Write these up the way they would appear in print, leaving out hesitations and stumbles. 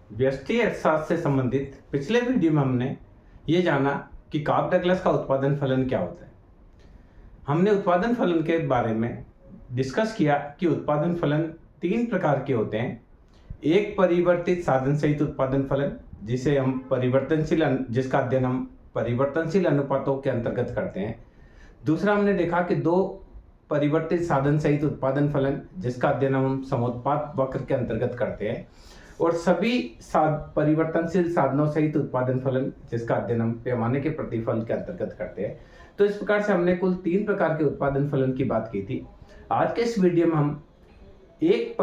व्यष्टि अर्थशास्त्र से संबंधित पिछले वीडियो में हमने ये जाना कि कॉप डगलस का उत्पादन फलन क्या होता है। हमने उत्पादन फलन के बारे में डिस्कस किया कि उत्पादन फलन तीन प्रकार के होते हैं। एक परिवर्तित साधन सहित उत्पादन फलन, जिसे हम जिसका अध्ययन हम परिवर्तनशील अनुपातों के अंतर्गत करते हैं। दूसरा हमने देखा कि दो परिवर्तित साधन सहित उत्पादन फलन, जिसका अध्ययन हम समोत्पाद वक्र के अंतर्गत करते हैं। और सभी परिवर्तनशील साधनों सहित उत्पादन फलन, जिसका अध्ययन हम पैमाने के प्रतिफल के अंतर्गत करते हैं। तो इस प्रकार से हमने कुल तीन प्रकार के उत्पादन फलन की बात की थी। आज के इस वीडियो में हम एक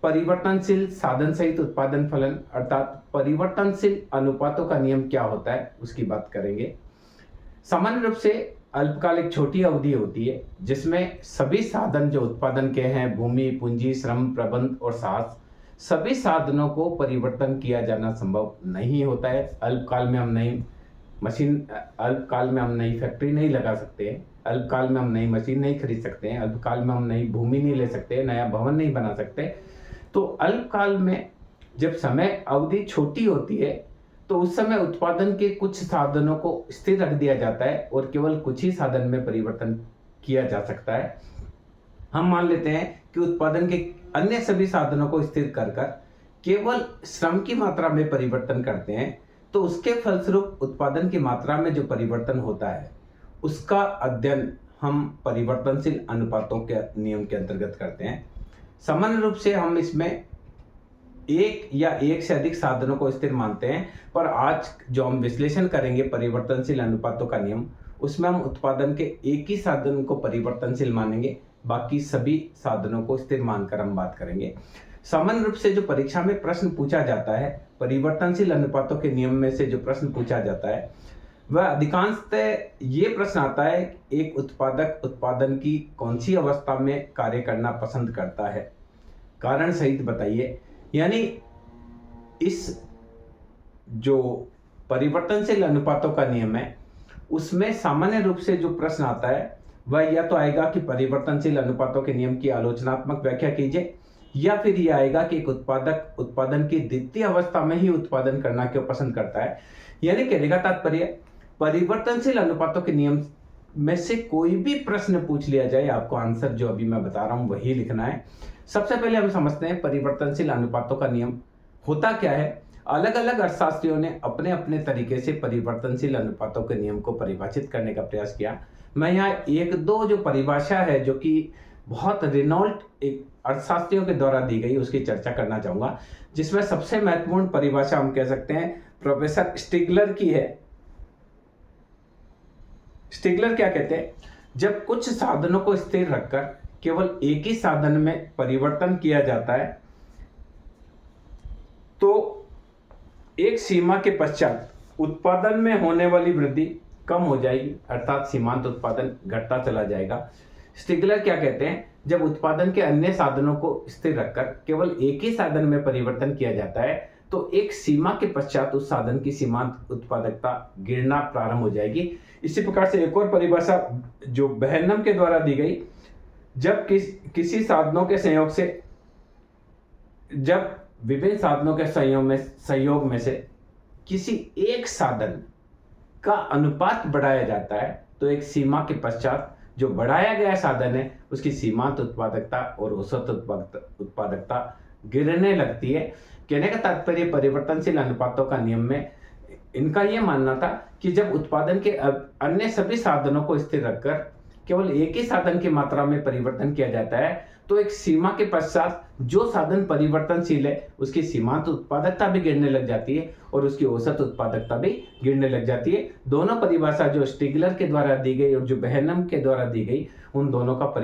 परिवर्तनशील साधन सहित उत्पादन फलन अर्थात परिवर्तनशील अनुपातों का नियम क्या होता है उसकी बात करेंगे। सामान्य रूप से अल्पकालिक छोटी अवधि होती है, जिसमें सभी साधन जो उत्पादन के हैं, भूमि, पूंजी, श्रम, प्रबंध और साहस, सभी साधनों को परिवर्तन किया जाना संभव नहीं होता है। अल्पकाल में हम नई फैक्ट्री नहीं लगा सकते हैं, अल्पकाल में हम नई मशीन नहीं खरीद सकते हैं, अल्पकाल में हम नई भूमि नहीं ले सकते, नया भवन नहीं बना सकते। तो अल्पकाल में जब समय अवधि छोटी होती है तो उस समय उत्पादन के कुछ साधनों को स्थिर रख दिया जाता है और केवल कुछ ही साधन में परिवर्तन किया जा सकता है। हम मान लेते हैं कि उत्पादन के अन्य सभी साधनों को स्थिर कर केवल श्रम की मात्रा में परिवर्तन करते हैं, तो उसके फलस्वरूप उत्पादन की मात्रा में जो परिवर्तन होता है उसका अध्ययन हम परिवर्तनशील अनुपातों के नियम के अंतर्गत करते हैं। सामान्य रूप से हम इसमें एक या एक से अधिक साधनों को स्थिर मानते हैं, पर आज जो हम विश्लेषण करेंगे परिवर्तनशील अनुपातों का नियम, उसमें हम उत्पादन के एक ही साधन को परिवर्तनशील मानेंगे, बाकी सभी साधनों को स्थिर मानकर हम बात करेंगे। सामान्य रूप से जो परीक्षा में प्रश्न पूछा जाता है, परिवर्तनशील अनुपातों के नियम में से जो प्रश्न पूछा जाता है वह अधिकांशतः ये प्रश्न आता है, एक उत्पादक उत्पादन की कौन सी अवस्था में कार्य करना पसंद करता है, कारण सहित बताइए। यानी इस जो परिवर्तनशील अनुपातों का नियम है उसमें सामान्य रूप से जो प्रश्न आता है वह या तो आएगा कि परिवर्तनशील अनुपातों के नियम की आलोचनात्मक व्याख्या कीजिए, या फिर यह आएगा कि एक उत्पादक उत्पादन की द्वितीय अवस्था में ही उत्पादन करना क्यों पसंद करता है। यानी कहने का तात्पर्य, परिवर्तनशील अनुपातों के नियम में से कोई भी प्रश्न पूछ लिया जाए, आपको आंसर जो अभी मैं बता रहा हूं वही लिखना है। सबसे पहले हम समझते हैं परिवर्तनशील अनुपातों का नियम होता क्या है। अलग अलग अर्थशास्त्रियों ने अपने अपने तरीके से परिवर्तनशील अनुपातों के नियम को परिभाषित करने का प्रयास किया। मैं यहाँ एक दो जो परिभाषा है जो कि बहुत रिनोल्ड एक अर्थशास्त्रियों के द्वारा दी गई उसकी चर्चा करना चाहूंगा, जिसमें सबसे महत्वपूर्ण परिभाषा हम कह सकते हैं प्रोफेसर स्टिगलर की है। स्टिगलर क्या कहते हैं, जब कुछ साधनों को स्थिर रखकर केवल एक ही साधन में परिवर्तन किया जाता है तो एक सीमा के पश्चात उत्पादन में होने वाली वृद्धि कम हो जाएगी, अर्थात सीमांत उत्पादन घटता चला जाएगा। स्टिगलर क्या कहते हैं, जब उत्पादन के अन्य साधनों को स्थिर रखकर केवल एक ही साधन में परिवर्तन किया जाता है तो एक सीमा के पश्चात उस साधन की सीमांत उत्पादकता गिरना प्रारंभ हो जाएगी। इसी प्रकार से एक और परिभाषा जो बहनम के द्वारा दी गई, जब किसी साधनों के संयोग से, जब विभिन्न साधनों के संयोग में से किसी एक साधन का अनुपात बढ़ाया जाता है तो एक सीमा के पश्चात जो बढ़ाया गया साधन है उसकी सीमांत उत्पादकता और औसत उत्पादकता गिरने लगती है। कहने का तात्पर्य, परिवर्तनशील अनुपातों का नियम में इनका यह मानना था कि जब उत्पादन के अन्य सभी साधनों को स्थिर रखकर केवल एक ही साधन की मात्रा में परिवर्तन किया जाता है तो एक सीमा के पश्चात जो साधन परिवर्तनशील है उसकी सीमांत उत्पादकता भी गिरने लग जाती है और उसकी औसत उत्पादकता भी गिरने लग जाती है। दोनों परिभाषा जो स्टिगलर के द्वारा दी गई और जो बहनम के द्वारा दी गई, उन दोनों का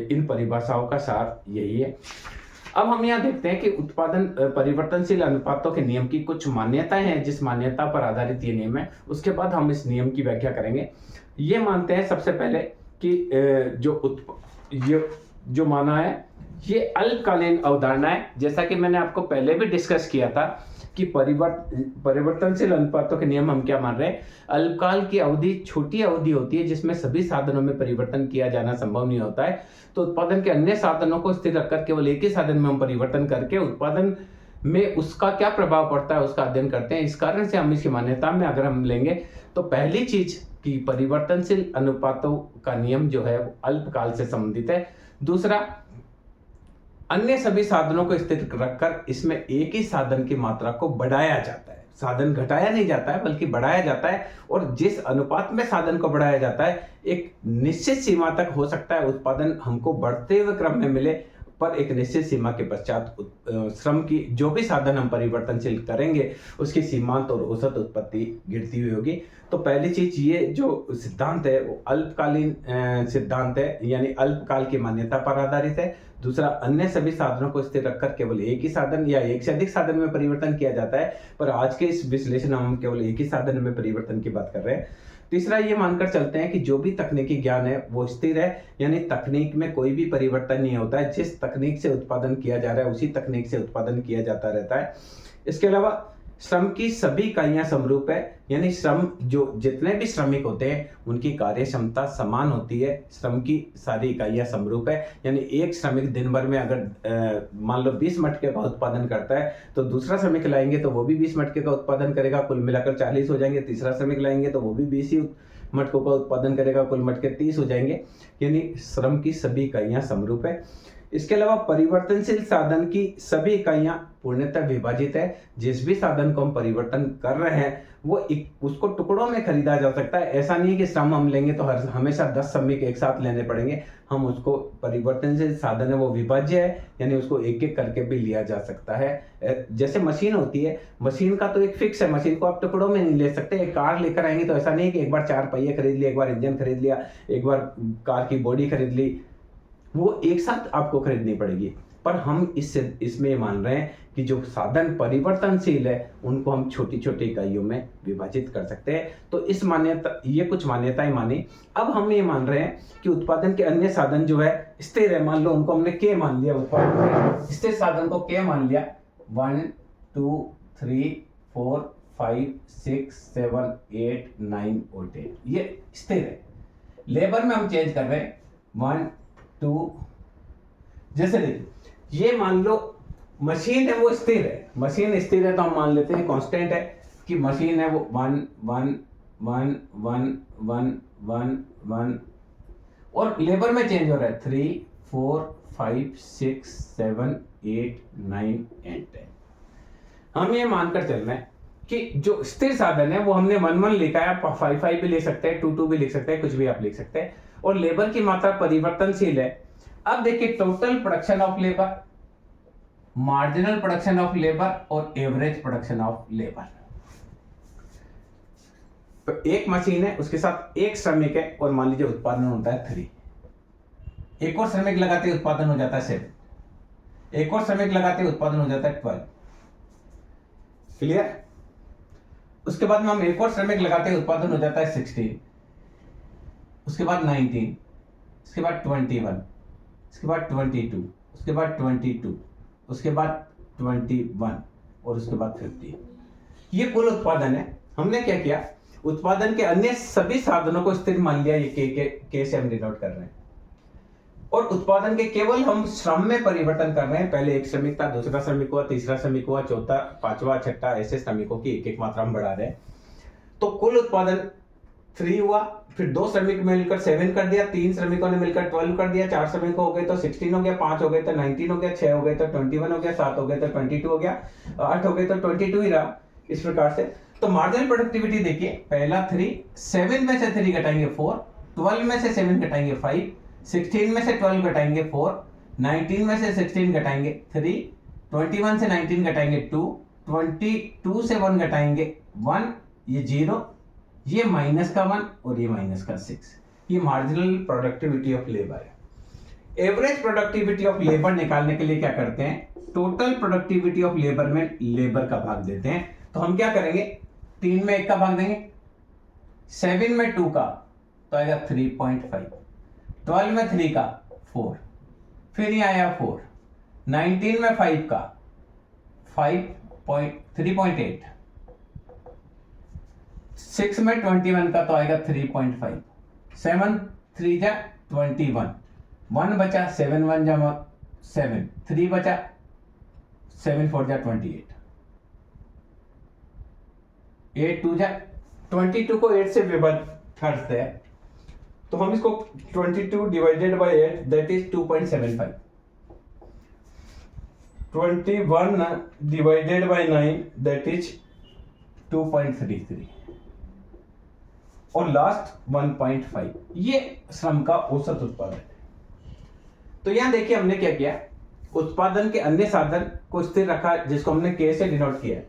इन परिभाषाओं का सार यही है। अब हम यहाँ देखते हैं कि परिवर्तनशील अनुपातों के नियम की कुछ मान्यताएं हैं, जिस मान्यता पर आधारित ये नियम है उसके बाद हम इस नियम की व्याख्या करेंगे। ये मानते हैं सबसे पहले कि जो माना है ये अल्पकालीन अवधारणा है। जैसा कि मैंने आपको पहले भी डिस्कस किया था कि परिवर्तनशील अनुपातों के नियम हम क्या मान रहे हैं, अल्पकाल की अवधि छोटी अवधि होती है जिसमें सभी साधनों में परिवर्तन किया जाना संभव नहीं होता है। तो उत्पादन के अन्य साधनों को स्थिर रखकर केवल एक ही साधन में हम परिवर्तन करके उत्पादन में उसका क्या प्रभाव पड़ता है उसका अध्ययन करते हैं। इस कारण से हम इसकी मान्यता में अगर हम लेंगे तो पहली चीज कि परिवर्तनशील अनुपातों का नियम जो है वो अल्पकाल से संबंधित है। दूसरा, अन्य सभी साधनों को स्थिर रखकर इसमें एक ही साधन की मात्रा को बढ़ाया जाता है। साधन घटाया नहीं जाता है बल्कि बढ़ाया जाता है, और जिस अनुपात में साधन को बढ़ाया जाता है एक निश्चित सीमा तक हो सकता है उत्पादन हमको बढ़ते हुए क्रम में मिले, पर एक निश्चित सीमा के पश्चात श्रम की जो भी साधन हम परिवर्तनशील करेंगे उसकी सीमांत और औसत उत्पत्ति गिरती हुई होगी। तो पहली चीज ये जो सिद्धांत है वो अल्पकालीन सिद्धांत है, यानी अल्पकाल की मान्यता पर आधारित है। दूसरा, अन्य सभी साधनों को स्थिर रखकर केवल एक ही साधन या एक से अधिक साधन में परिवर्तन किया जाता है, पर आज के इस विश्लेषण में हम केवल एक ही साधन में परिवर्तन की बात कर रहे हैं। तीसरा, ये मानकर चलते हैं कि जो भी तकनीकी ज्ञान है वो स्थिर है, यानी तकनीक में कोई भी परिवर्तन नहीं होता है। जिस तकनीक से उत्पादन किया जा रहा है उसी तकनीक से उत्पादन किया जाता रहता है। इसके अलावा श्रम की सभी इकाइयां समरूप है, यानी श्रम जो जितने भी श्रमिक होते हैं उनकी कार्य क्षमता समान होती है। श्रम की सारी इकाइयां समरूप है, यानी एक श्रमिक दिन भर में अगर मान लो 20 मटके का उत्पादन करता है तो दूसरा श्रमिक लाएंगे तो वो भी 20 मटके का उत्पादन करेगा, कुल मिलाकर 40 हो जाएंगे। तीसरा श्रमिक लाएंगे तो वो भी 20 ही मटकों का उत्पादन करेगा, कुल मटके 30 हो जाएंगे, यानी श्रम की सभी इकाइयां समरूप है। इसके अलावा परिवर्तनशील साधन की सभी इकाइयां पूर्णतः विभाजित है। जिस भी साधन को हम परिवर्तन कर रहे हैं वो उसको टुकड़ों में खरीदा जा सकता है। ऐसा नहीं है कि श्रम हम लेंगे तो हमेशा 10 श्रमिक एक साथ लेने पड़ेंगे। हम उसको परिवर्तनशील साधन है वो विभाज्य है, यानी उसको एक एक करके भी लिया जा सकता है। जैसे मशीन होती है, मशीन का तो एक फिक्स है, मशीन को आप टुकड़ों में नहीं ले सकते। एक कार लेकर आएंगे तो ऐसा नहीं है कि एक बार 4 पहिए खरीद लिए, एक बार इंजन खरीद लिया, एक बार कार की बॉडी खरीद ली, वो एक साथ आपको खरीदनी पड़ेगी। पर हम इसमें मान रहे हैं कि जो साधन परिवर्तनशील है उनको हम छोटी छोटी इकाइयों में विभाजित कर सकते हैं। तो इस मान्यता, ये कुछ मान्यताएं मानी। अब हम ये मान रहे हैं कि उत्पादन के अन्य साधन जो है स्थिर है। मान लो उनको हमने के मान लिया, उत्पादन के स्थिर साधन को के मान लिया। 1 2 3 4 5 6 7 8 9 और 10 ये स्थिर है। लेबर में हम चेंज कर रहे हैं 1 2, जैसे देखिए ये मान लो मशीन है वो स्थिर है, मशीन स्थिर है तो हम मान लेते हैं कांस्टेंट है कि मशीन है वो 1 1 1 1 1 1 1, और लेबर में चेंज हो रहा है 3 4 5 6 7 8 9 एंड 10। हम ये मानकर चल रहे हैं कि जो स्थिर साधन है वो हमने 1 1 लिखा है, आप 5 5 भी लिख सकते हैं, 2 2 भी लिख सकते हैं, कुछ भी आप लिख सकते हैं, और लेबर की मात्रा परिवर्तनशील है। अब देखिए total production of labour, marginal production of labour और एवरेज प्रोडक्शन ऑफ लेबर। तो एक मशीन है उसके साथ एक श्रमिक है और मान लीजिए उत्पादन होता है 3, एक और श्रमिक लगाते उत्पादन हो जाता है 7, एक और श्रमिक लगाते उत्पादन हो जाता है 12। क्लियर? उसके बाद में हम एक और श्रमिक लगाते उत्पादन हो जाता है 16, उसके बाद 19, उसके बाद 21, उसके बाद 22, उसके बाद 22, उसके बाद 21 और उसके बाद 50। ये कुल उत्पादन है। हमने क्या किया, उत्पादन के अन्य सभी साधनों को स्थिर मान लिया, ये के से हम डिनोट कर रहे हैं, और उत्पादन के केवल हम श्रम में परिवर्तन कर रहे हैं। पहले एक श्रमिक था, दूसरा श्रमिक हुआ, तीसरा श्रमिक हुआ, चौथा, पांचवा, छठा, ऐसे श्रमिकों की एक एक मात्रा हम बढ़ा रहे हैं। तो कुल उत्पादन 3 हुआ, फिर 2 श्रमिक मिलकर 7 कर दिया, 3 श्रमिकों ने मिलकर 12 कर दिया, 4 श्रमिक हो गए तो 16 हो गया, 5 हो गए तो 19 हो गया, 6 हो गए तो 21 हो गया, 7 हो गए तो 22 हो गया, 8 हो गए तो 22 ही रहा। इस प्रकार से तो मार्जिनल प्रोडक्टिविटी देखिए, पहला 3, 7 में से 3 घटाएंगे 4, 12 में से 7 घटाएंगे 5, 16 में से 12 घटाएंगे 4, 19 में से 16 घटाएंगे 3, 21 से 19 घटाएंगे 2, 22 से 1 घटाएंगे 1, ये 0, ये माइनस का 1 और ये माइनस का 6। ये मार्जिनल प्रोडक्टिविटी ऑफ लेबर है। एवरेज प्रोडक्टिविटी ऑफ लेबर निकालने के लिए क्या करते हैं, टोटल प्रोडक्टिविटी ऑफ लेबर में लेबर का भाग देते हैं। तो हम क्या करेंगे, 3 में 1 का भाग देंगे, 7 में 2 का तो आएगा 3.5, 12 में 3 का 4, फिर ये आया 4, 19 में 5 का 3.8, 6 में 21 का तो आएगा 3.5, 7 3 जा 21, 1 बचा, 7 1 जा 7, 3 बचा, 7 4 जा 28, 8 2 जा 22 को 8 से विभाजित करते हैं तो हम इसको 22 divided by 8 that is 2.75, 21 divided by 9 that is 2.33 और लास्ट 1.5। ये श्रम का औसत उत्पादन है। तो यहां देखिए हमने क्या किया, उत्पादन के अन्य साधन को स्थिर रखा जिसको हमने के से डिनोट किया।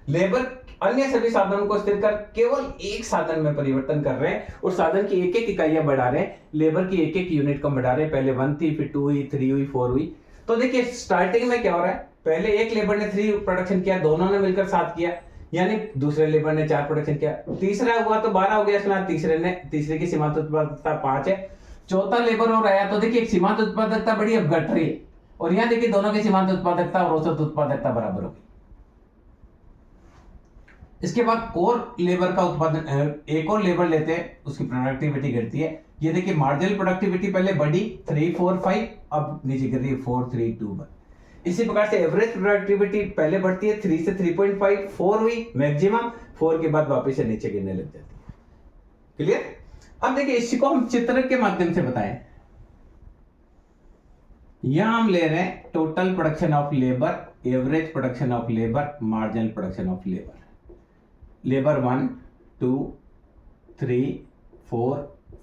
लेबर अन्य सभी साधनों को स्थिर कर केवल एक साधन में परिवर्तन कर रहे हैं और साधन की एक एक इकाइयां बढ़ा रहे हैं, लेबर की एक एक यूनिट कम बढ़ा रहे हैं। पहले 1 थी, फिर 2 हुई, 3 हुई, 4 हुई। तो देखिए स्टार्टिंग में क्या हो रहा है, पहले एक लेबर ने 3 प्रोडक्शन किया, दोनों ने मिलकर 7 किया, यानी दूसरे लेबर ने 4 प्रोडक्शन किया। तीसरा हुआ तो 12 हो गया, इसमें तीसरे की सीमांत उत्पादकता 5 है। चौथा लेबर और आया तो देखिए सीमांत उत्पादकता बड़ी अब घट रही है और यहां देखिए दोनों की सीमांत उत्पादकता और औसत उत्पादकता बराबर होगी। इसके बाद और लेबर का उत्पादन, एक और लेबर लेते हैं, उसकी प्रोडक्टिविटी गिरती है। ये देखिए मार्जिनल प्रोडक्टिविटी पहले बढ़ी 3 4 5, अब नीचे गिर रही है 4 3 2 1। इसी प्रकार से एवरेज प्रोडक्टिविटी पहले बढ़ती है 3 से 3.5, 4 हुई मैक्सिमम, 4 के बाद वापस से नीचे गिरने लग जाती है। क्लियर? अब देखिए इसको हम चित्र के माध्यम से बताएं। यहां हम ले रहे हैं total production of labour, average production of labour, marginal production of labour. Labour 1 2 3 4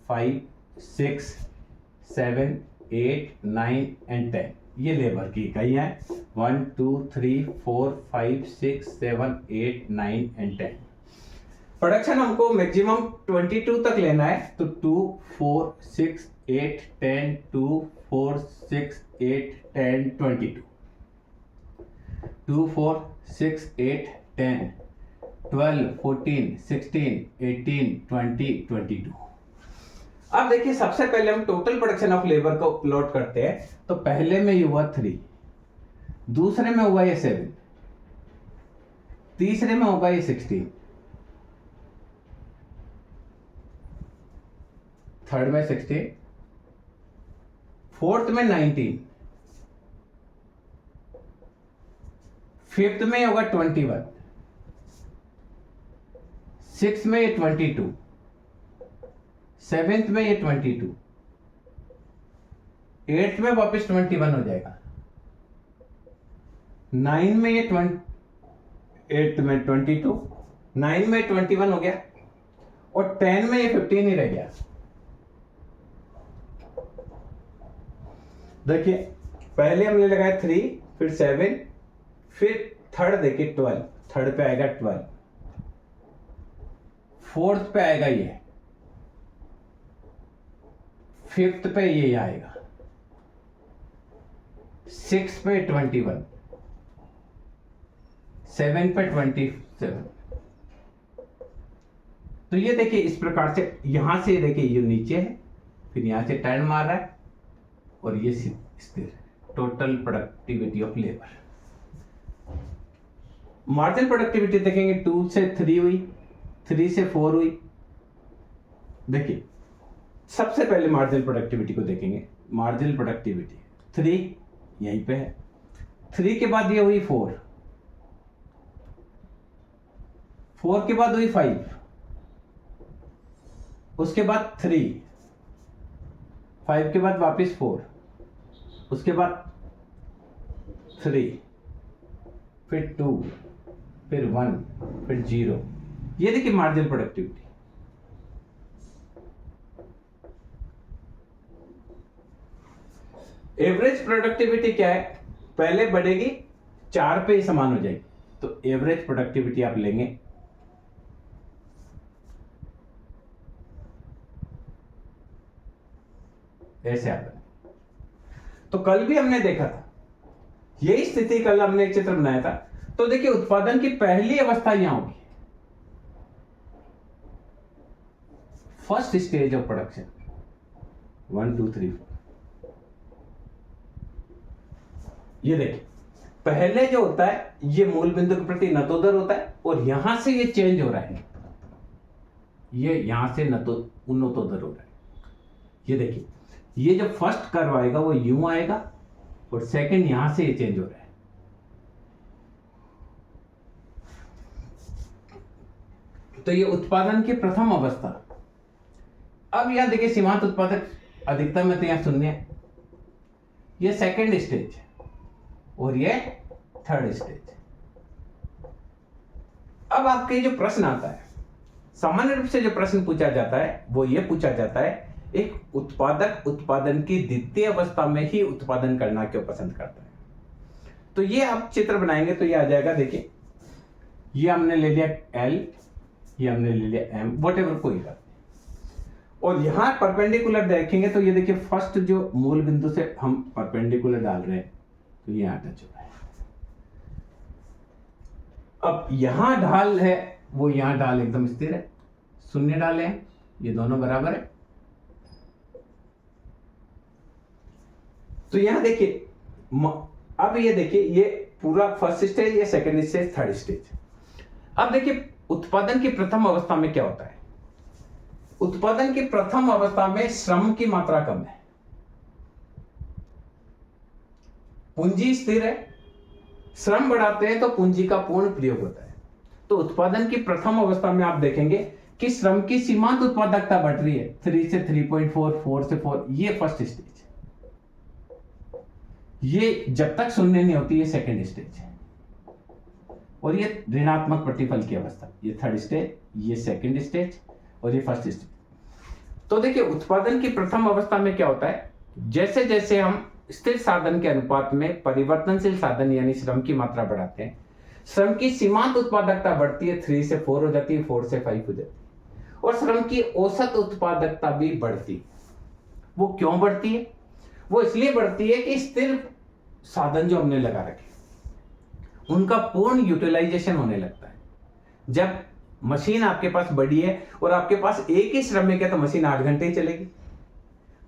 5 6 7 8 9 and 10, ये लेबर की इकाइयां हैं। 1 2 3 4 5 6 7 8 9 एंड 10। प्रोडक्शन हमको मैक्सिमम 22 तक लेना है तो 2 4 6 8 10 2 4 6 8 10 22, 2 4 6 8 10 12 14 16 18 20 22। अब देखिए सबसे पहले हम टोटल प्रोडक्शन ऑफ लेबर को प्लॉट करते हैं। तो पहले में ये हुआ 3, दूसरे में हुआ ये 7, तीसरे में होगा ये 16, थर्ड में 16, फोर्थ में 19, फिफ्थ में होगा 21, सिक्स में ये 22, सेवेंथ में ये 22, एट्थ में वापस 21 हो जाएगा, 9 में ये 8 में 22, 9 में 21 हो गया और 10 में ये 15 ही रह गया। देखिए पहले हमने लगाया 3, फिर 7, फिर थर्ड देखिए 12, थर्ड पे आएगा 12, फोर्थ पे आएगा ये, फिफ्थ पे ये आएगा, सिक्स पे 21, सेवन पे 27। तो ये देखिए इस प्रकार से यहां से देखिए ये नीचे है, फिर यहां से टर्न मार रहा है और ये स्थिर। Total productivity of labour. Marginal productivity देखेंगे 2 से 3 हुई, 3 से 4 हुई। देखिए सबसे पहले मार्जिनल प्रोडक्टिविटी को देखेंगे। मार्जिनल प्रोडक्टिविटी 3 यहीं पे है, 3 के बाद ये हुई 4, 4 के बाद हुई 5, उसके बाद 3, 5 के बाद वापस 4, उसके बाद 3, फिर 2, फिर 1, फिर 0। ये देखिए मार्जिनल प्रोडक्टिविटी। एवरेज प्रोडक्टिविटी क्या है, पहले बढ़ेगी 4 पे ही समान हो जाएगी। तो एवरेज प्रोडक्टिविटी आप लेंगे ऐसे आता है। तो कल भी हमने देखा था यही स्थिति, कल हमने एक चित्र बनाया था। तो देखिए उत्पादन की पहली अवस्था यहां होगी, फर्स्ट स्टेज ऑफ प्रोडक्शन, 1 2 3 4। ये देखिए पहले जो होता है ये मूल बिंदु के प्रति नतोदर होता है और यहां से ये चेंज हो रहा है, ये यहां से उन्नतोदर हो रहा है। ये देखिए ये जो फर्स्ट कर्व आएगा वो यूं आएगा और सेकंड यहां से ये चेंज हो रहा है। तो ये उत्पादन की प्रथम अवस्था। अब यहां देखिए सीमांत उत्पादक अधिकतम में तो यहां शून्य है, ये सेकेंड स्टेज और ये थर्ड स्टेज। अब आपके जो प्रश्न आता है, सामान्य रूप से जो प्रश्न पूछा जाता है वो ये पूछा जाता है, एक उत्पादक उत्पादन की द्वितीय अवस्था में ही उत्पादन करना क्यों पसंद करता है। तो ये आप चित्र बनाएंगे तो ये आ जाएगा, देखिए ये हमने ले लिया L, ये हमने ले लिया M, वॉट एवर कोई का, और यहां परपेंडिकुलर देखेंगे तो ये देखिए फर्स्ट जो मूल बिंदु से हम परपेंडिकुलर डाल रहे हैं तो ये यहां टच हो रहा है। अब यहां ढाल है वो यहां ढाल एकदम स्थिर है, शून्य डाले हैं, ये दोनों बराबर है। तो यहां देखिए अब ये देखिए ये पूरा फर्स्ट स्टेज, ये सेकंड स्टेज, थर्ड स्टेज। अब देखिए उत्पादन की प्रथम अवस्था में क्या होता है, उत्पादन की प्रथम अवस्था में श्रम की मात्रा कम है, पूंजी स्थिर है, श्रम बढ़ाते हैं तो पूंजी का पूर्ण प्रयोग होता है। तो उत्पादन की प्रथम अवस्था में आप देखेंगे कि श्रम की सीमांत उत्पादकता बढ़ रही है, 3 से 3.4, 4 से 4, ये फर्स्ट स्टेज। ये जब तक शून्य नहीं होती, ये सेकंड स्टेज है, और ये ऋणात्मक प्रतिफल की अवस्था, ये थर्ड स्टेज, ये सेकंड स्टेज और ये फर्स्ट स्टेज। तो देखिए उत्पादन की प्रथम अवस्था में क्या होता है, जैसे जैसे हम स्थिर साधन के अनुपात में परिवर्तनशील साधन यानी श्रम की मात्रा बढ़ाते हैं, श्रम की सीमांत उत्पादकता बढ़ती है, 3 से 4 हो जाती है, 4 से 5 हो जाती है, और श्रम की औसत उत्पादकता भी बढ़ती है। वो क्यों बढ़ती है, वो इसलिए बढ़ती है कि स्थिर साधन जो हमने लगा रखे उनका पूर्ण यूटिलाइजेशन होने लगता है। जब मशीन आपके पास बड़ी है और आपके पास एक ही श्रमिक है तो मशीन 8 घंटे ही चलेगी।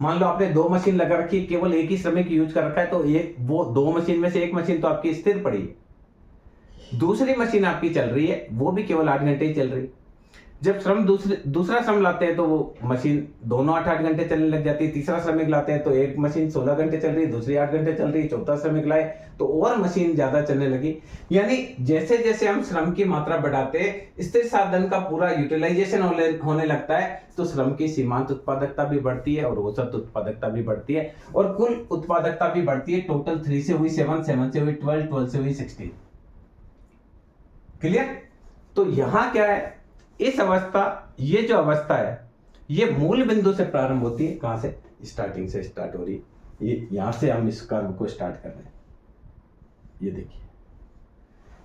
मान लो आपने 2 मशीन लगा रखी है, केवल एक ही श्रमिक यूज कर रखा है, तो एक वो 2 मशीन में से एक मशीन तो आपकी स्थिर पड़ी है, दूसरी मशीन आपकी चल रही है, वो भी केवल 8 घंटे ही चल रही है। जब श्रम दूसरा श्रम लाते हैं तो वो मशीन दोनों 8-8 घंटे चलने लग जाती है, तीसरा श्रमिक लाते हैं तो एक मशीन 16 घंटे चल रही है, दूसरी 8 घंटे चल रही है, चौथा श्रमिक लाए तो और मशीन ज्यादा चलने लगी। यानी जैसे जैसे हम श्रम की मात्रा बढ़ाते हैं, स्थिर साधन का पूरा यूटिलाइजेशन होने लगता है, तो श्रम की सीमांत उत्पादकता भी बढ़ती है और औसत उत्पादकता भी बढ़ती है, और कुल उत्पादकता भी बढ़ती है। टोटल 3 से हुई 7, 7 से हुई 12, 12 से हुई 16। क्लियर। तो यहां क्या है, इस अवस्था, ये जो अवस्था है ये मूल बिंदु से प्रारंभ होती है। कहां से, स्टार्टिंग से स्टार्ट हो रही है, ये यहां से हम इस कर्व को स्टार्ट कर रहे हैं। ये देखिए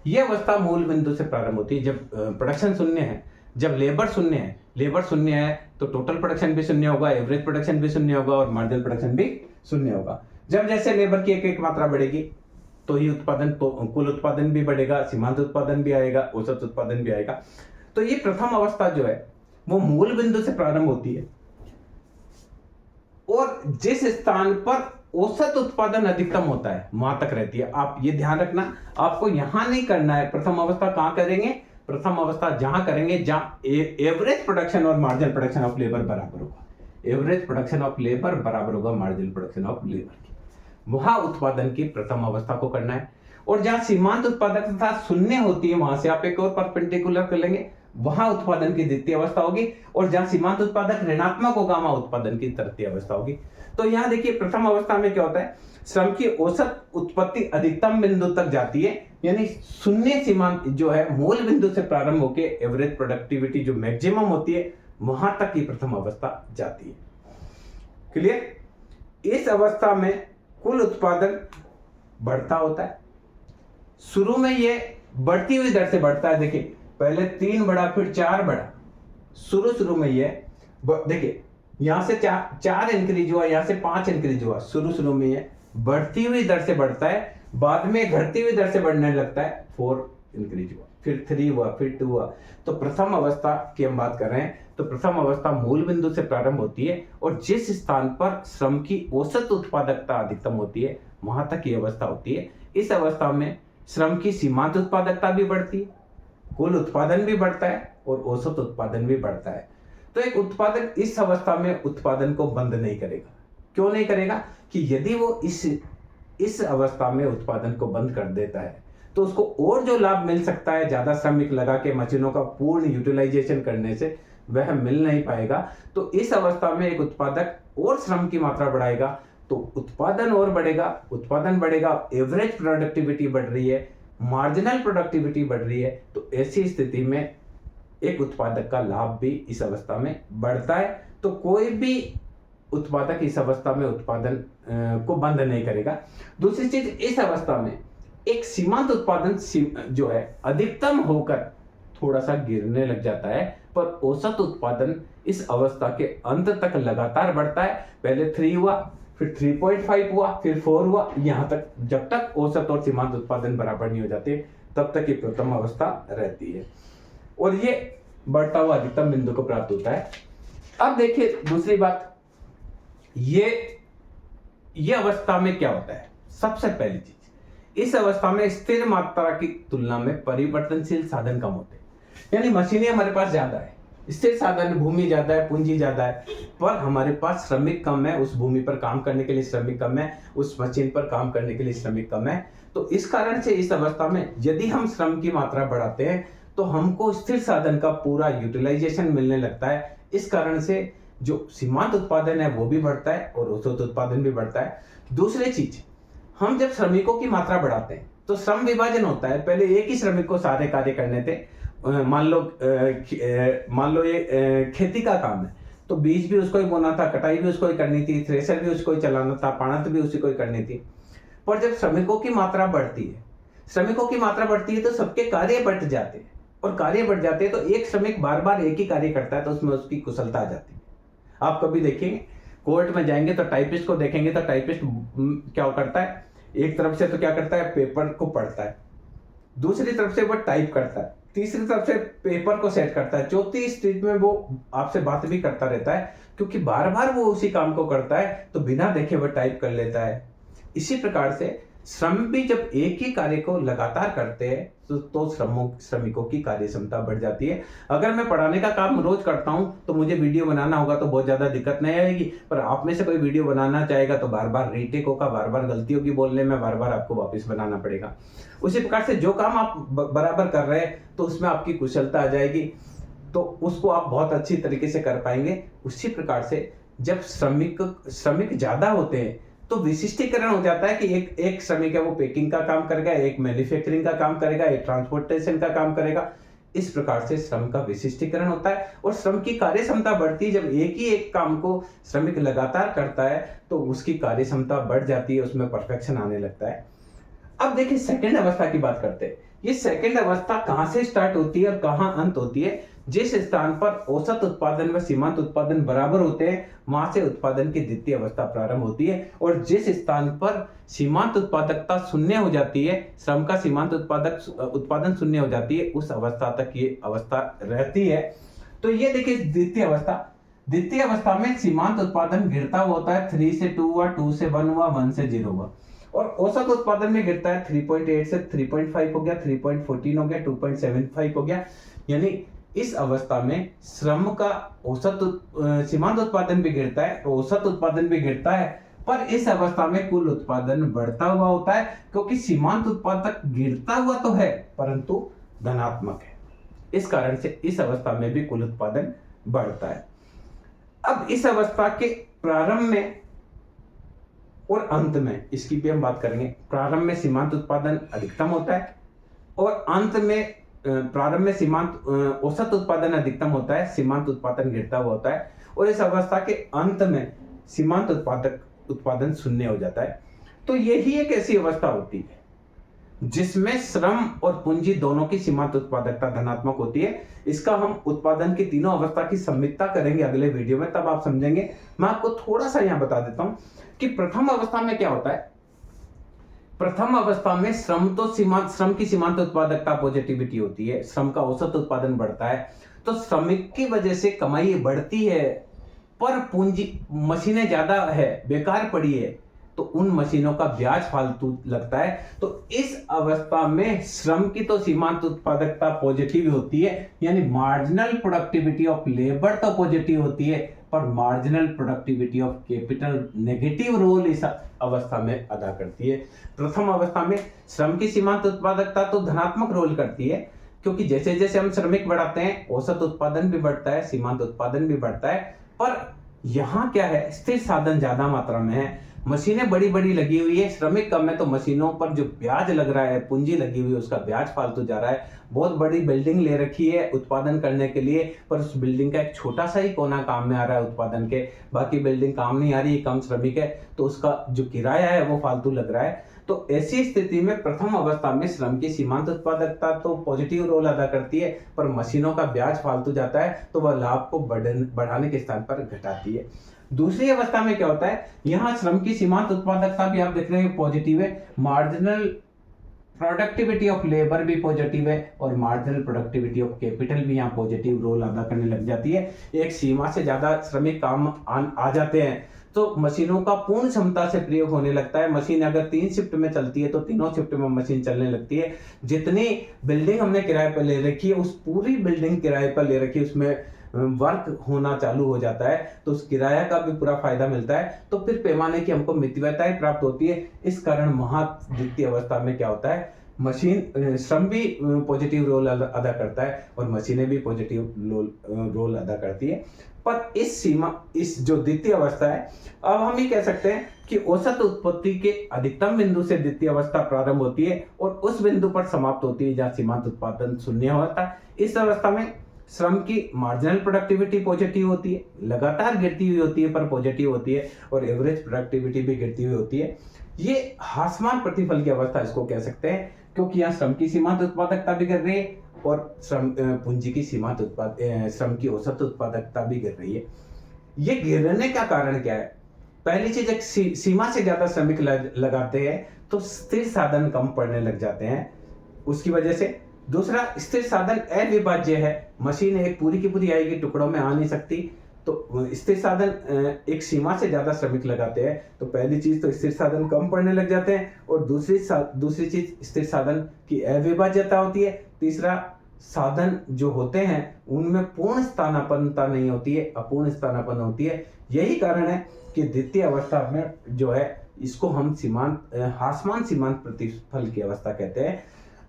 ये अवस्था मूल बिंदु से प्रारंभ होती है जब प्रोडक्शन शून्य है, जब लेबर शून्य है। लेबर शून्य है तो टोटल प्रोडक्शन भी शून्य होगा, एवरेज प्रोडक्शन भी शून्य होगा और मार्जिनल प्रोडक्शन भी शून्य होगा। जब जैसे लेबर की एक एक मात्रा बढ़ेगी तो ही उत्पादन, तो कुल उत्पादन भी बढ़ेगा, सीमांत उत्पादन भी आएगा, औसत उत्पादन भी आएगा। तो ये प्रथम अवस्था जो है वो मूल बिंदु से प्रारंभ होती है, और जिस स्थान पर औसत उत्पादन अधिकतम होता है वहां तक रहती है। आप ये ध्यान रखना, आपको यहां नहीं करना है। प्रथम अवस्था कहां करेंगे, प्रथम अवस्था जहां करेंगे जहां एवरेज प्रोडक्शन और मार्जिनल प्रोडक्शन ऑफ लेबर बराबर होगा। एवरेज प्रोडक्शन ऑफ लेबर बराबर होगा मार्जिनल प्रोडक्शन ऑफ लेबर की, वहां उत्पादन की प्रथम अवस्था को करना है। और जहां सीमांत उत्पादकता शून्य होती है वहां से आप एक और परपेंडिकुलर कर लेंगे, वहां उत्पादन की द्वितीय अवस्था होगी, और जहां सीमांत उत्पादक ऋणात्मक होगा वहां उत्पादन की तृतीय अवस्था होगी। तो यहां देखिए प्रथम अवस्था में क्या होता है, श्रम की औसत उत्पत्ति अधिकतम बिंदु तक जाती है, यानी शून्य सीमांत जो है मूल बिंदु से प्रारंभ होकर एवरेज प्रोडक्टिविटी जो मैक्सिमम होती है वहां तक की प्रथम अवस्था जाती है। क्लियर। इस अवस्था में कुल उत्पादन बढ़ता होता है। शुरू में ये बढ़ती हुई दर से बढ़ता है, देखिए पहले 3 बढ़ा फिर 4 बढ़ा, शुरू में ये देखिए यहां से 4 इंक्रीज हुआ, यहां से 5 इंक्रीज हुआ, शुरू में ये बढ़ती हुई दर से बढ़ता है, बाद में घटती हुई दर से बढ़ने लगता है, 4 इंक्रीज हुआ, फिर 3 हुआ, फिर 2 हुआ। तो प्रथम अवस्था की हम बात कर रहे हैं, तो प्रथम अवस्था मूल बिंदु से प्रारंभ होती है, और जिस स्थान पर श्रम की औसत उत्पादकता अधिकतम होती है वहां तक ये अवस्था होती है। इस अवस्था में श्रम की सीमांत उत्पादकता भी बढ़ती है, कुल उत्पादन भी बढ़ता है और औसत उत्पादन भी बढ़ता है। तो एक उत्पादक इस अवस्था में उत्पादन को बंद नहीं करेगा। क्यों नहीं करेगा, कि यदि वो इस अवस्था में उत्पादन को बंद कर देता है तो उसको और जो लाभ मिल सकता है ज्यादा श्रमिक लगा के मशीनों का पूर्ण यूटिलाइजेशन करने से, वह मिल नहीं पाएगा। तो इस अवस्था में एक उत्पादक और श्रम की मात्रा बढ़ाएगा तो उत्पादन और बढ़ेगा, उत्पादन बढ़ेगा, एवरेज प्रोडक्टिविटी बढ़ रही है, मार्जिनल प्रोडक्टिविटी बढ़ रही है। तो ऐसी स्थिति में एक उत्पादक का लाभ भी इस अवस्था में बढ़ता है। तो कोई भी उत्पादक इस अवस्था में उत्पादन को बंद नहीं करेगा। दूसरी चीज, इस अवस्था में एक सीमांत उत्पादन जो है अधिकतम होकर थोड़ा सा गिरने लग जाता है, पर औसत उत्पादन इस अवस्था के अंत तक लगातार बढ़ता है। पहले 3 हुआ, फिर 3.5 हुआ, फिर 4 हुआ, यहां तक, जब तक औसत और सीमांत उत्पादन बराबर नहीं हो जाते तब तक ये प्रथम अवस्था रहती है और ये बढ़ता हुआ अधिकतम बिंदु को प्राप्त होता है। अब देखिए दूसरी बात, ये अवस्था में क्या होता है। सबसे पहली चीज, इस अवस्था में स्थिर मात्रा की तुलना में परिवर्तनशील साधन कम होते हैं। यानी मशीनें हमारे पास ज्यादा है, स्थिर साधन, भूमि ज्यादा है, पूंजी ज्यादा है, पर हमारे पास श्रमिक कम है। उस भूमि पर काम करने के लिए श्रमिक कम है, उस मशीन पर काम करने के लिए श्रमिक कम है। तो इस कारण से इस अवस्था में यदि हम श्रम की मात्रा बढ़ाते हैं तो हमको स्थिर साधन का पूरा यूटिलाइजेशन मिलने लगता है। इस कारण से जो सीमांत उत्पादन है वो भी बढ़ता है और औसत उत्पादन भी बढ़ता है। दूसरी चीज, हम जब श्रमिकों की मात्रा बढ़ाते हैं तो श्रम विभाजन होता है। पहले एक ही श्रमिक को सारे कार्य करने थे। मान लो ये खेती का काम है तो बीज भी उसको ही बोना था, कटाई भी उसको ही करनी थी, थ्रेशर भी उसको ही चलाना था, पाणत भी उसी को ही करनी थी। पर जब श्रमिकों की मात्रा बढ़ती है तो सबके कार्य बढ़ जाते हैं और कार्य बढ़ जाते हैं तो एक श्रमिक बार बार एक ही कार्य करता है तो उसमें उसकी कुशलता आ जाती है। आप कभी देखेंगे कोर्ट में जाएंगे तो टाइपिस्ट को देखेंगे तो टाइपिस्ट क्या करता है, एक तरफ से तो क्या करता है, पेपर को पढ़ता है, दूसरी तरफ से वो टाइप करता है, तीसरी तरफ से पेपर को सेट करता है, चौथी स्टेज में वो आपसे बात भी करता रहता है, क्योंकि बार बार वो उसी काम को करता है तो बिना देखे वो टाइप कर लेता है। इसी प्रकार से श्रम भी जब एक ही कार्य को लगातार करते हैं तो श्रमिकों की कार्य क्षमता बढ़ जाती है। अगर मैं पढ़ाने का काम रोज करता हूं तो मुझे वीडियो बनाना होगा तो बहुत ज्यादा दिक्कत नहीं आएगी, पर आप में से कोई वीडियो बनाना चाहेगा तो बार बार रीटेक होगा, बार बार गलती होगी बोलने में, बार बार आपको वापस बनाना पड़ेगा। उसी प्रकार से जो काम आप बराबर कर रहे हैं तो उसमें आपकी कुशलता आ जाएगी, तो उसको आप बहुत अच्छी तरीके से कर पाएंगे। उसी प्रकार से जब श्रमिक ज्यादा होते हैं तो विशिष्टीकरण हो जाता है कि एक श्रमिक है वो पैकिंग का काम करेगा, एक मैन्युफैक्चरिंग का काम करेगा, एक ट्रांसपोर्टेशन का काम करेगा। इस प्रकार से श्रम का विशिष्टीकरण होता है और श्रम की कार्य क्षमता बढ़ती है। जब एक काम को श्रमिक लगातार करता है तो उसकी कार्य क्षमता बढ़ जाती है, उसमें परफेक्शन आने लगता है। अब देखिए सेकंड अवस्था की बात करते हैं। ये सेकंड अवस्था कहां से स्टार्ट होती है और कहां अंत होती है। जिस स्थान पर औसत उत्पादन व सीमांत उत्पादन बराबर होते हैं वहां से उत्पादन की द्वितीय अवस्था प्रारंभ होती है, और जिस स्थान पर सीमांत उत्पादकता शून्य हो जाती है, श्रम का सीमांत उत्पादन शून्य हो जाती है, उस अवस्था तक ये अवस्था रहती है। तो ये देखिए द्वितीय अवस्था में सीमांत उत्पादन गिरता होता है। 3 से 2 हुआ, 2 से 1 हुआ, 1 से 0 हुआ, और औसत उत्पादन में गिरता है। 3.8 से 3.5 हो गया, 3.14 हो गया, 2.75 हो गया। यानी इस अवस्था में श्रम का औसत सीमांत उत्पादन भी गिरता है, औसत उत्पादन भी गिरता है, पर इस अवस्था में कुल उत्पादन बढ़ता हुआ होता है, क्योंकि सीमांत उत्पादक गिरता हुआ तो है परंतु धनात्मक है। इस कारण से इस अवस्था में भी कुल उत्पादन बढ़ता है। अब इस अवस्था के प्रारंभ में और अंत में इसकी भी हम बात करेंगे। प्रारंभ में सीमांत उत्पादन अधिकतम होता है और अंत में प्रारंभ में सीमांत औसत उत्पादन अधिकतम होता है, सीमांत उत्पादन गिरता हुआ होता है, और इस अवस्था के अंत में सीमांत उत्पादन शून्य हो जाता है। तो यही एक ऐसी अवस्था होती है जिसमें श्रम और पूंजी दोनों की सीमांत उत्पादकता धनात्मक होती है। इसका हम उत्पादन की तीनों अवस्था की समीक्षा करेंगे अगले वीडियो में, तब आप समझेंगे। मैं आपको थोड़ा सा यहां बता देता हूं कि प्रथम अवस्था में क्या होता है। प्रथम अवस्था में श्रम की सीमांत उत्पादकता पॉजिटिविटी होती है, श्रम का औसत उत्पादन बढ़ता है, तो श्रमिक की वजह से कमाई बढ़ती है, पर पूंजी मशीनें ज्यादा है, बेकार पड़ी है, तो उन मशीनों का ब्याज फालतू लगता है। तो इस अवस्था में श्रम की तो सीमांत उत्पादकता पॉजिटिव होती है, यानी मार्जिनल प्रोडक्टिविटी ऑफ लेबर तो पॉजिटिव होती है, पर marginal productivity of capital negative role इस अवस्था में अदा करती है। प्रथम अवस्था में श्रम की सीमांत उत्पादकता तो धनात्मक रोल करती है, क्योंकि जैसे जैसे हम श्रमिक बढ़ाते हैं औसत उत्पादन भी बढ़ता है, सीमांत उत्पादन भी बढ़ता है। पर यहाँ क्या है, स्थिर साधन ज्यादा मात्रा में है, मशीनें बड़ी बड़ी लगी हुई है, श्रमिक कम है, तो मशीनों पर जो ब्याज लग रहा है, पूंजी लगी हुई है, उसका ब्याज फालतू जा रहा है। बहुत बड़ी बिल्डिंग ले रखी है उत्पादन करने के लिए, पर उस बिल्डिंग का एक छोटा सा ही कोना काम में आ रहा है उत्पादन के, बाकी बिल्डिंग काम नहीं आ रही, कम श्रमिक है, तो उसका जो किराया है वो फालतू लग रहा है। तो ऐसी स्थिति में प्रथम अवस्था में श्रम की सीमांत उत्पादकता तो पॉजिटिव रोल अदा करती है, पर मशीनों का ब्याज फालतू जाता है, तो वह लाभ को बढ़ाने के स्थान पर घटाती है। दूसरी अवस्था में क्या होता है, यहाँ श्रम की सीमांत उत्पादकता भी आप देख रहे हैं पॉजिटिव है, मार्जिनल प्रोडक्टिविटी ऑफ लेबर भी पॉजिटिव है, और मार्जिनल प्रोडक्टिविटी ऑफ कैपिटल भी यहाँ पॉजिटिव रोल अदा करने लग जाती है। एक सीमा से ज्यादा श्रमिक काम आ जाते हैं तो मशीनों का पूर्ण क्षमता से प्रयोग होने लगता है। मशीन अगर 3 शिफ्ट में चलती है तो तीनों शिफ्ट में मशीन चलने लगती है। जितनी बिल्डिंग हमने किराए पर ले रखी है, उस पूरी बिल्डिंग किराए पर ले रखी है, उसमें वर्क होना चालू हो जाता है, तो उस किराया का भी पूरा फायदा मिलता है, तो फिर पैमाने की हमको मितव्ययताएं प्राप्त होती है। इस कारण द्वितीय अवस्था में क्या होता है, मशीन श्रम भी पॉजिटिव रोल अदा करता है और मशीनें भी पॉजिटिव रोल अदा करती है। पर इस जो द्वितीय अवस्था है, अब हम ये कह सकते हैं कि औसत उत्पत्ति के अधिकतम बिंदु से द्वितीय अवस्था प्रारंभ होती है और उस बिंदु पर समाप्त होती है जहां सीमांत उत्पादन शून्य होता है। इस अवस्था में श्रम की मार्जिनल प्रोडक्टिविटी पॉजिटिव होती है, लगातार गिरती हुई होती है पर पॉजिटिव होती है, और एवरेज प्रोडक्टिविटी भी गिरती हुई होती है। ये ह्रासमान प्रतिफल की अवस्था इसको कह सकते हैं, क्योंकि यहाँ श्रम की सीमांत उत्पादकता भी गिर रही है और पूंजी की श्रम की औसत उत्पादकता भी गिर रही है। ये गिरने का कारण क्या है? पहली चीज, एक सीमा से ज्यादा श्रमिक लगाते हैं तो स्थिर साधन कम पड़ने लग जाते हैं उसकी वजह से। दूसरा, स्थिर साधन अविभाज्य है, मशीन एक पूरी की पूरी आएगी, टुकड़ों में आ नहीं सकती, तो स्थिर साधन एक सीमा से ज्यादा श्रमिक लगाते हैं तो पहली चीज तो स्थिर साधन कम पड़ने लग जाते हैं, और दूसरी चीज स्थिर साधन की अविभाज्यता होती है। तीसरा, साधन जो होते हैं उनमें पूर्ण स्थानापन्नता नहीं होती है, अपूर्ण स्थानापन्न होती है। यही कारण है कि द्वितीय अवस्था में जो है इसको हम ह्रासमान सीमांत प्रतिफल की अवस्था कहते हैं।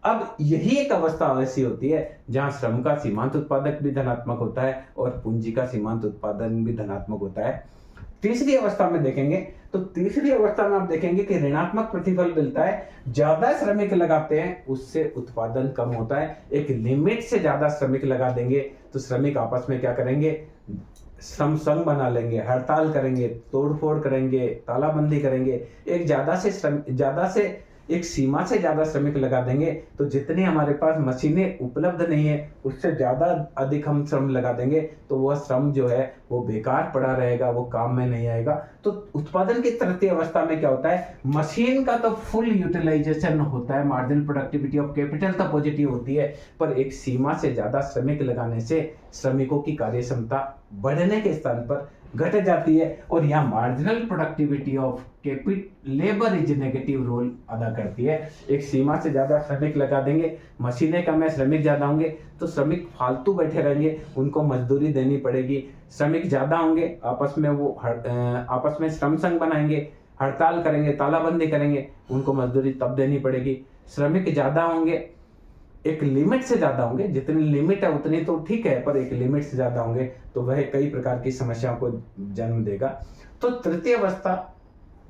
अब यही एक अवस्था ऐसी होती है जहां श्रम का सीमांत उत्पादक भी धनात्मक होता है और पूंजी का सीमांत उत्पादन भी धनात्मक होता है। तीसरी अवस्था में देखेंगे तो तीसरी अवस्था में आप देखेंगे कि ऋणात्मक प्रतिफल मिलता है। ज्यादा श्रमिक लगाते हैं उससे उत्पादन कम होता है। एक लिमिट से ज्यादा श्रमिक लगा देंगे तो श्रमिक आपस में क्या करेंगे, श्रम संघ बना लेंगे, हड़ताल करेंगे, तोड़फोड़ करेंगे, तालाबंदी करेंगे। ज्यादा से एक सीमा से ज्यादा श्रमिक लगा देंगे तो जितनी हमारे पास मशीनें उपलब्ध नहीं है उससे ज्यादा अधिक हम श्रम लगा देंगे तो वह श्रम जो है वो बेकार पड़ा रहेगा, वो काम में नहीं आएगा। तो उत्पादन की तृतीय अवस्था में क्या होता है, मशीन का तो फुल यूटिलाइजेशन होता है, मार्जिनल प्रोडक्टिविटी ऑफ कैपिटल तो पॉजिटिव होती है, पर एक सीमा से ज्यादा श्रमिक लगाने से श्रमिकों की कार्य क्षमता बढ़ने के स्थान पर घट जाती है, और यहाँ marginal productivity of labour is negative role अदा करती है। एक सीमा से ज्यादा श्रमिक लगा देंगे, मशीनें कम है, श्रमिक ज्यादा होंगे तो श्रमिक फालतू बैठे रहेंगे, उनको मजदूरी देनी पड़ेगी। श्रमिक ज्यादा होंगे, आपस में श्रम संघ बनाएंगे, हड़ताल करेंगे, तालाबंदी करेंगे, उनको मजदूरी तब देनी पड़ेगी। श्रमिक ज्यादा होंगे, एक लिमिट से ज्यादा होंगे, जितनी लिमिट है उतनी तो ठीक है, पर एक लिमिट से ज्यादा होंगे तो वह कई प्रकार की समस्याओं को जन्म देगा। तो तृतीय अवस्था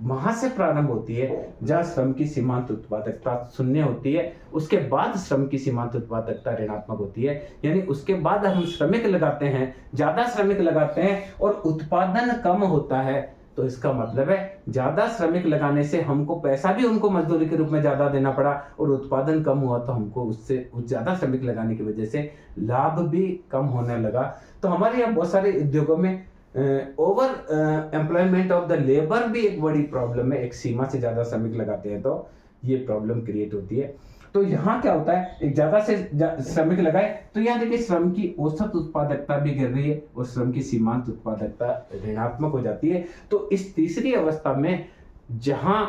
वहां से प्रारंभ होती है जहां श्रम की सीमांत उत्पादकता शून्य होती है, उसके बाद श्रम की सीमांत उत्पादकता ऋणात्मक होती है। यानी उसके बाद हम श्रमिक लगाते हैं, ज्यादा श्रमिक लगाते हैं और उत्पादन कम होता है, तो इसका मतलब है ज्यादा श्रमिक लगाने से हमको पैसा भी उनको मजदूरी के रूप में ज्यादा देना पड़ा, और उत्पादन कम हुआ तो हमको उससे ज्यादा श्रमिक लगाने की वजह से लाभ भी कम होने लगा। तो हमारे यहाँ बहुत सारे उद्योगों में over employment of the labour भी एक बड़ी प्रॉब्लम है। एक सीमा से ज्यादा श्रमिक लगाते हैं तो ये प्रॉब्लम क्रिएट होती है। तो यहाँ क्या होता है, एक ज्यादा से श्रमिक लगाए तो यहाँ देखिए श्रम की औसत उत्पादकता भी गिर रही है और श्रम की सीमांत उत्पादकता ऋणात्मक हो जाती है। तो इस तीसरी अवस्था में जहां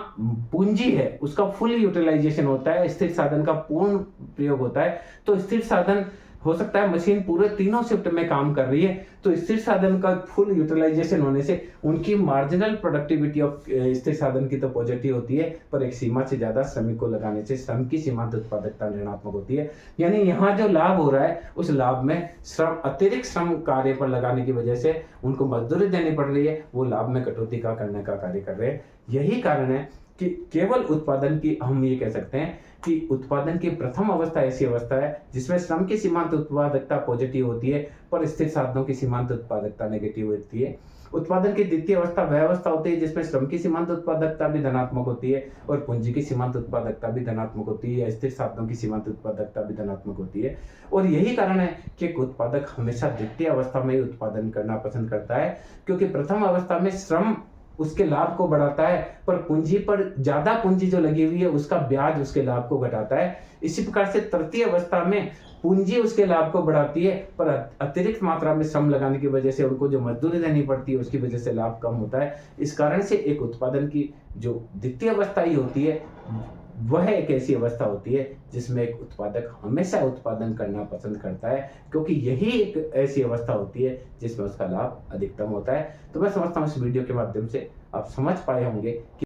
पूंजी है उसका फुल यूटिलाइजेशन होता है, स्थिर साधन का पूर्ण प्रयोग होता है, तो स्थिर साधन हो सकता है मशीन पूरे तीनों शिफ्ट में काम कर रही है, तो स्थिर साधन का फुल यूटिलाइजेशन होने से उनकी मार्जिनल प्रोडक्टिविटी ऑफ स्थिर साधन की तो पॉजिटिव होती है, पर एक सीमा से ज्यादा श्रमिक को लगाने से श्रम की सीमांत उत्पादकता ऋणात्मक होती है। यानी यहाँ जो लाभ हो रहा है उस लाभ में अतिरिक्त श्रम कार्य पर लगाने की वजह से उनको मजदूरी देनी पड़ रही है, वो लाभ में कटौती का करने का कार्य कर रहे हैं। यही कारण है कि केवल उत्पादन की हम ये कह सकते हैं कि उत्पादन की प्रथम अवस्था ऐसी अवस्था है जिसमें श्रम की सीमांत उत्पादकता पॉजिटिव होती है, पर स्थिर साधनों की सीमांत उत्पादकता नेगेटिव होती है। उत्पादन की द्वितीय अवस्था वह अवस्था होती है जिसमें श्रम की सीमांत उत्पादकता भी धनात्मक होती है और पूंजी की सीमांत उत्पादकता भी धनात्मक होती है, या स्थिर साधनों की सीमांत उत्पादकता भी धनात्मक होती है। और यही कारण है कि एक उत्पादक हमेशा द्वितीय अवस्था में ही उत्पादन करना पसंद करता है, क्योंकि प्रथम अवस्था में श्रम उसके लाभ को बढ़ाता है, पर पूंजी पर ज्यादा पूंजी जो लगी हुई है उसका ब्याज उसके लाभ को घटाता है। इसी प्रकार से तृतीय अवस्था में पूंजी उसके लाभ को बढ़ाती है, पर अतिरिक्त मात्रा में श्रम लगाने की वजह से उनको जो मजदूरी देनी पड़ती है उसकी वजह से लाभ कम होता है। इस कारण से एक उत्पादन की जो द्वितीय अवस्था ही होती है वह एक ऐसी अवस्था होती है जिसमें एक उत्पादक हमेशा उत्पादन करना पसंद करता है, क्योंकि यही एक ऐसी अवस्था होती है जिसमें उसका लाभ अधिकतम होता है। तो मैं समझता हूँ इस वीडियो के माध्यम से आप समझ पाए होंगे कि